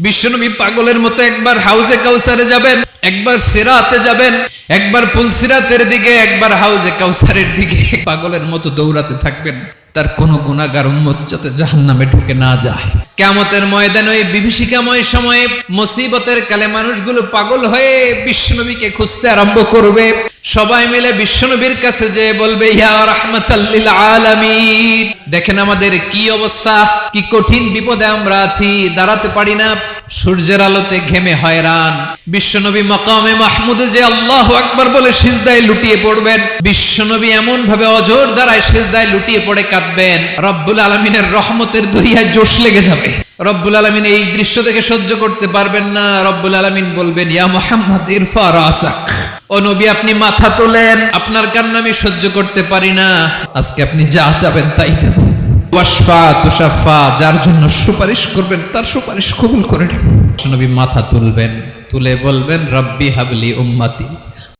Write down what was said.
বিশ্বনবী পাগলের মতো একবার হাউজে কাউসারে যাবেন, একবার সিরাতে যাবেন, একবার পুলসিরাতের দিকে, একবার হাউজে কাউসারের দিকে পাগলের মতো দৌড়াতে থাকবেন। তার কোন গুনাহগার উম্মত যাতে জাহান্নামে ঢুকে না যায়। কিয়ামতের ময়দানে ওই বিভীষিকাময় সময়ে মুসিবতের কালে মানুষগুলো পাগল হয়ে বিশ্বনবীকে খুঁজতে আরম্ভ করবে। সবাই মিলে বিশ্বনবীর কাছে যেয়ে বলবে, ইয়া রাহমাতাল লিল আলামিন, দেখেন আমাদের কি অবস্থা, কি কঠিন বিপদে আমরা আছি, দাঁড়াতে পারি না, সূর্যের আলোতে ঘেমে হয়রান। বিশ্বনবী মাকামে মাহমুদে যে আল্লাহু আকবার বলে সিজদায় লুটিয়ে পড়বেন, বিশ্বনবী এমন ভাবে অজর দ্বারায় সিজদায় লুটিয়ে পড়ে কাঁদবেন, রব্বুল আলামিনের রহমতের দরিয়ায় জোশ লেগে যাবে। রব্বুল আলামিন এই দৃশ্য দেখে সহ্য করতে পারবেন না। রব্বুল আলামিন বলবেন, ইয়া মুহাম্মদ ইরফা রাসাক, ও নবী আপনি মাথা তোলেন, আপনার কান্না আমি সহ্য করতে পারি না, আজকে আপনি যা চাবেন তাই দেব। ওয়াশফা তুশাফা, যার জন্য সুপারিশ করবেন তার সুপারিশ কবুল করে নেব। নবী মাথা তুলবেন, তুলে বলবেন, রব্বি হাবলি উম্মতি।